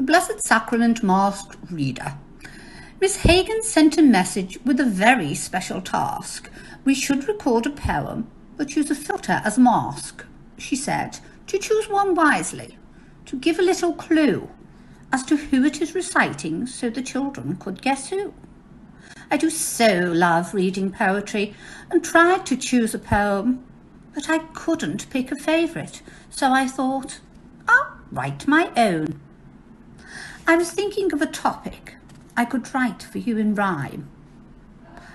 The Blessed Sacrament Masked Reader. Miss Hagan sent a message with a very special task. We should record a poem, but use a filter as a mask. She said to choose one wisely, to give a little clue as to who it is reciting so the children could guess who. I do so love reading poetry and tried to choose a poem, but I couldn't pick a favourite, so I thought, I'll write my own. I was thinking of a topic I could write for you in rhyme.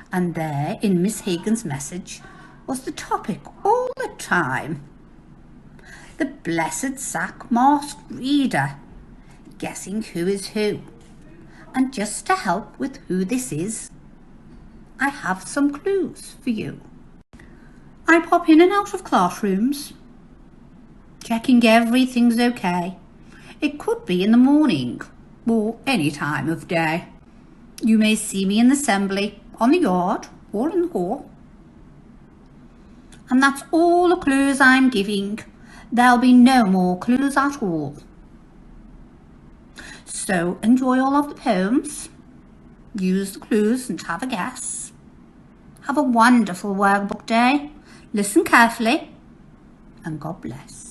And there, in Miss Hagan's message, was the topic all the time. The Blessed Sack Masked Reader, guessing who is who. And just to help with who this is, I have some clues for you. I pop in and out of classrooms, checking everything's okay. It could be in the morning or any time of day. You may see me in the assembly, on the yard, or in the hall. And that's all the clues I'm giving. There'll be no more clues at all. So enjoy all of the poems, use the clues and have a guess. Have a wonderful workbook day. Listen carefully, and God bless.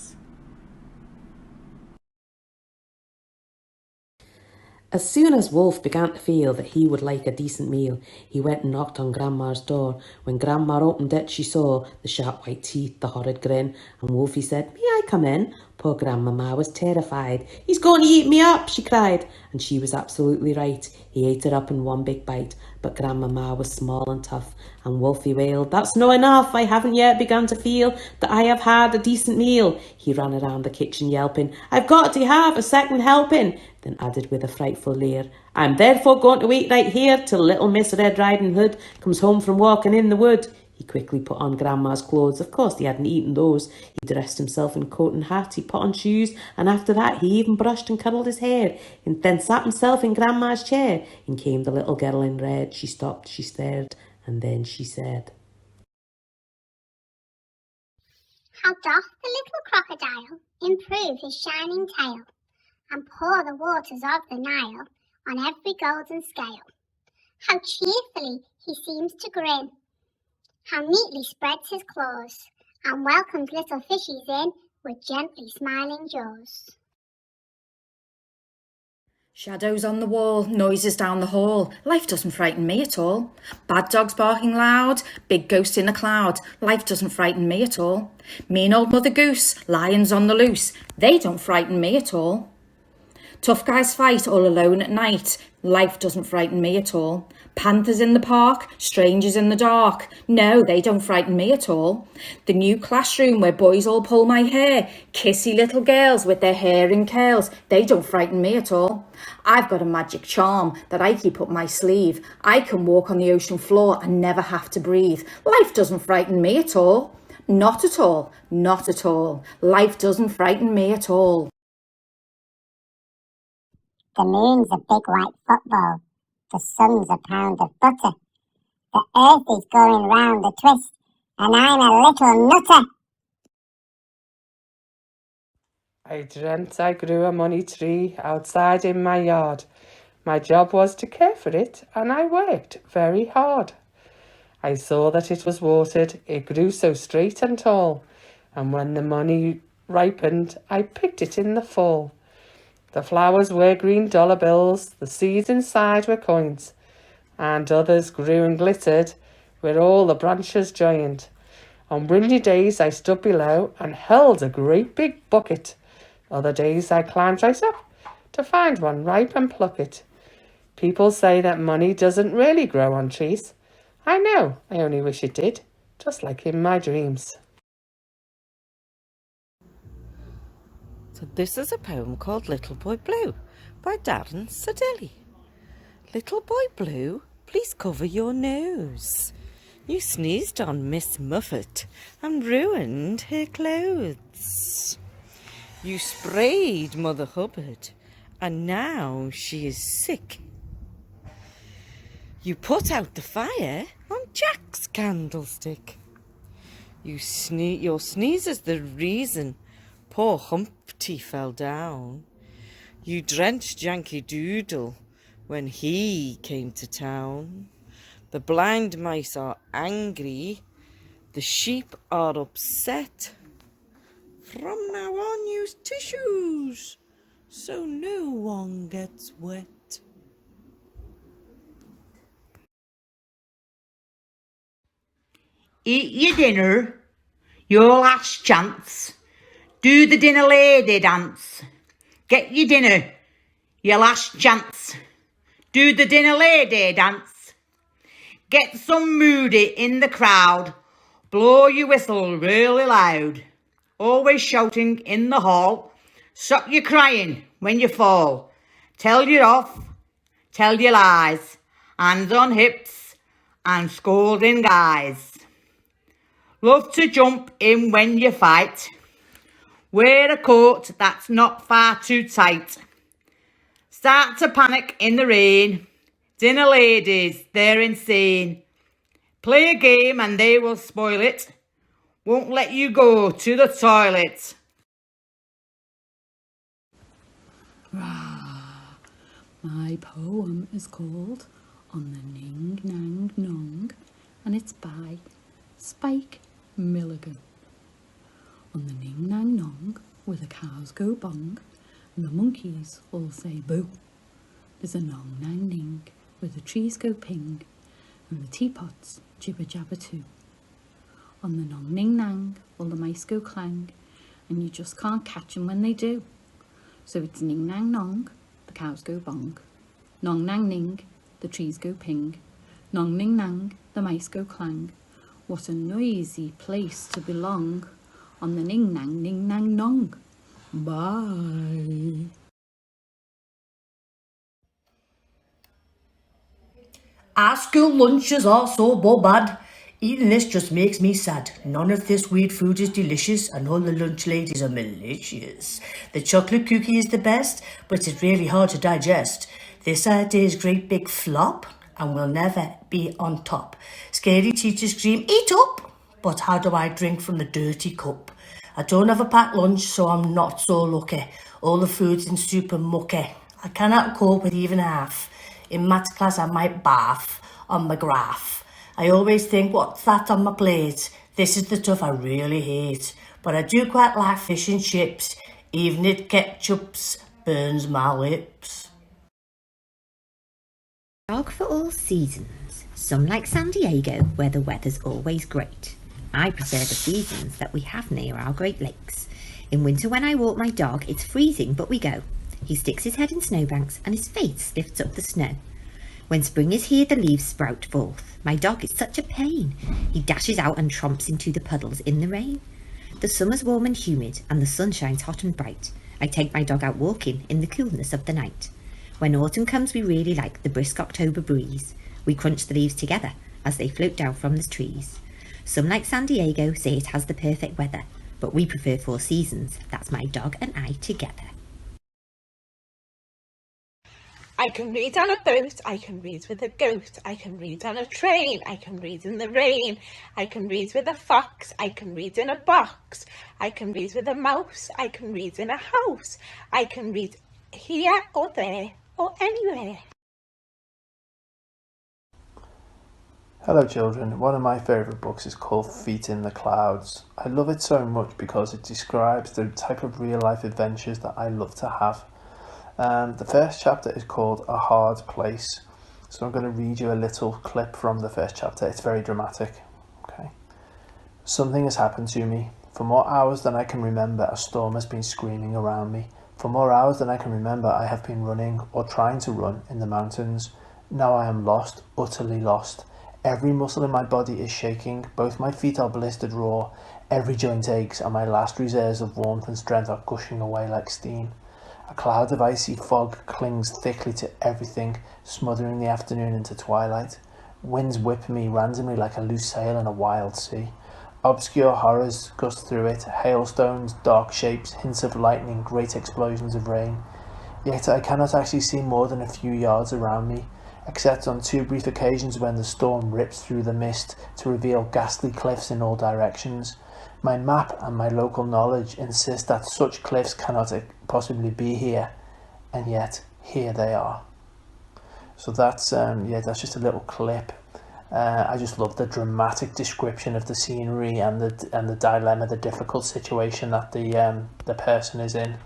As soon as Wolf began to feel that he would like a decent meal, he went and knocked on Grandma's door. When Grandma opened it, she saw the sharp white teeth, the horrid grin, and Wolfie said, "May I come in?" Poor Grandmama was terrified. "He's going to eat me up," she cried. And she was absolutely right. He ate it up in one big bite, but Grandmama was small and tough, and Wolfie wailed, "That's no enough. I haven't yet begun to feel that I have had a decent meal." He ran around the kitchen yelping, "I've got to have a second helping," then added with a frightful leer, "I'm therefore going to wait right here till little Miss Red Riding Hood comes home from walking in the wood." He quickly put on Grandma's clothes. Of course, he hadn't eaten those. He dressed himself in coat and hat. He put on shoes, and after that he even brushed and curled his hair, and then sat himself in Grandma's chair. In came the little girl in red. She stopped, she stared, and then she said, "How doth the little crocodile improve his shining tail, and pour the waters of the Nile on every golden scale? How cheerfully he seems to grin, how neatly spreads his claws, and welcomes little fishies in with gently smiling jaws." Shadows on the wall, noises down the hall. Life doesn't frighten me at all. Bad dogs barking loud, big ghost in a cloud. Life doesn't frighten me at all. Mean old Mother Goose, lions on the loose. They don't frighten me at all. Tough guys fight all alone at night. Life doesn't frighten me at all. Panthers in the park, strangers in the dark. No, they don't frighten me at all. The new classroom where boys all pull my hair. Kissy little girls with their hair in curls. They don't frighten me at all. I've got a magic charm that I keep up my sleeve. I can walk on the ocean floor and never have to breathe. Life doesn't frighten me at all. Not at all. Not at all. Life doesn't frighten me at all. The moon's a big white football, the sun's a pound of butter, the earth is going round a twist, and I'm a little nutter. I dreamt I grew a money tree outside in my yard. My job was to care for it, and I worked very hard. I saw that it was watered, it grew so straight and tall, and when the money ripened, I picked it in the fall. The flowers were green dollar bills, the seeds inside were coins, and others grew and glittered where all the branches joined. On windy days I stood below and held a great big bucket. Other days I climbed right up to find one ripe and pluck it. People say that money doesn't really grow on trees. I know, I only wish it did, just like in my dreams. So this is a poem called Little Boy Blue by Darren Sadelli. Little Boy Blue, please cover your nose. You sneezed on Miss Muffet and ruined her clothes. You sprayed Mother Hubbard and now she is sick. You put out the fire on Jack's candlestick. Your sneeze is the reason poor Humpty fell down. You drenched Yankee Doodle when he came to town. The blind mice are angry. The sheep are upset. From now on, use tissues so no one gets wet. Eat your dinner, your last chance. Do the dinner lady dance. Get your dinner, your last chance. Do the dinner lady dance. Get some moody in the crowd. Blow your whistle really loud. Always shouting in the hall. Stop your crying when you fall. Tell you off, tell your lies. Hands on hips and scolding guys. Love to jump in when you fight. Wear a coat that's not far too tight. Start to panic in the rain. Dinner ladies, they're insane. Play a game and they will spoil it. Won't let you go to the toilet. My poem is called On the Ning Nang Nong, and it's by Spike Milligan. On the Ning Nang Nong, where the cows go bong, and the monkeys all say boo. There's a nong nang ning, where the trees go ping, and the teapots jibber jabber too. On the nong ning nang, all the mice go clang, and you just can't catch 'em when they do. So it's ning nang nong, the cows go bong. Nong nang ning, the trees go ping. Nong ning nang, the mice go clang. What a noisy place to belong. On the ning nang nong. Bye. Our school lunches are so bad. Eating this just makes me sad. None of this weird food is delicious, and all the lunch ladies are malicious. The chocolate cookie is the best, but it's really hard to digest. This idea is great big flop, and will never be on top. Scary teachers scream, eat up! But how do I drink from the dirty cup? I don't have a packed lunch, so I'm not so lucky. All the food's in super mucky. I cannot cope with even half. In maths class, I might barf on my graph. I always think, what's that on my plate? This is the stuff I really hate. But I do quite like fish and chips, even if ketchups burns my lips. Dog for all seasons. Some like San Diego, where the weather's always great. I prefer the seasons that we have near our Great Lakes. In winter when I walk my dog, it's freezing, but we go. He sticks his head in snowbanks and his face lifts up the snow. When spring is here, the leaves sprout forth. My dog is such a pain. He dashes out and tromps into the puddles in the rain. The summer's warm and humid, and the sun shines hot and bright. I take my dog out walking in the coolness of the night. When autumn comes, we really like the brisk October breeze. We crunch the leaves together as they float down from the trees. Some like San Diego say it has the perfect weather, but we prefer 4 seasons. That's my dog and I together. I can read on a boat, I can read with a goat, I can read on a train, I can read in the rain, I can read with a fox, I can read in a box, I can read with a mouse, I can read in a house, I can read here or there or anywhere. Hello children, one of my favourite books is called Feet in the Clouds. I love it so much because it describes the type of real life adventures that I love to have. The first chapter is called A Hard Place. So I'm going to read you a little clip from the first chapter. It's very dramatic. Okay. Something has happened to me. For more hours than I can remember, a storm has been screaming around me. For more hours than I can remember, I have been running or trying to run in the mountains. Now I am lost, utterly lost. Every muscle in my body is shaking. Both my feet are blistered raw. Every joint aches, and my last reserves of warmth and strength are gushing away like steam. A cloud of icy fog clings thickly to everything, smothering the afternoon into twilight. Winds whip me randomly like a loose sail in a wild sea. Obscure horrors gust through it, hailstones, dark shapes, hints of lightning, great explosions of rain. Yet I cannot actually see more than a few yards around me, except on 2 brief occasions when the storm rips through the mist to reveal ghastly cliffs in all directions. My map and my local knowledge insist that such cliffs cannot possibly be here. and yet here they are. So that's just a little clip. I just love the dramatic description of the scenery and the dilemma, the difficult situation that the person is in.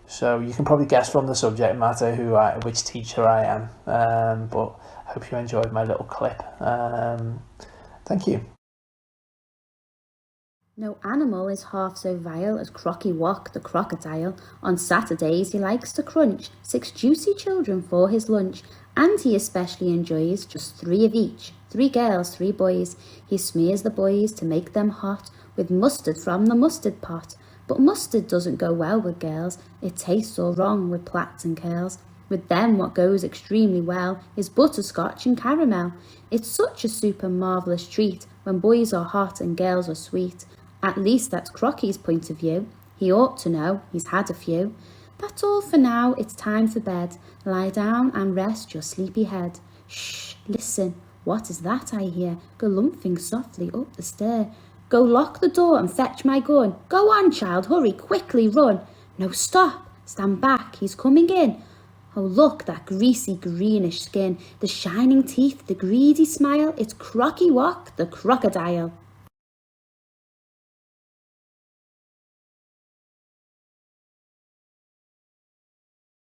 So you can probably guess from the subject matter which teacher I am. But I hope you enjoyed my little clip. Thank you. No animal is half so vile as Crocky Wock the crocodile. On Saturdays he likes to crunch 6 juicy children for his lunch, and he especially enjoys just 3 of each, 3 girls, 3 boys. He smears the boys to make them hot with mustard from the mustard pot. But mustard doesn't go well with girls, it tastes all wrong with plaits and curls. With them what goes extremely well is butterscotch and caramel. It's such a super marvellous treat when boys are hot and girls are sweet. At least that's Crocky's point of view. He ought to know, he's had a few. That's all for now, it's time for bed. Lie down and rest your sleepy head. Shh, listen, what is that I hear? Galumphing softly up the stair. Go lock the door and fetch my gun. Go on, child, hurry, quickly run. No, stop, stand back, he's coming in. Oh, look, that greasy greenish skin, the shining teeth, the greedy smile. It's Crocky Wock the crocodile.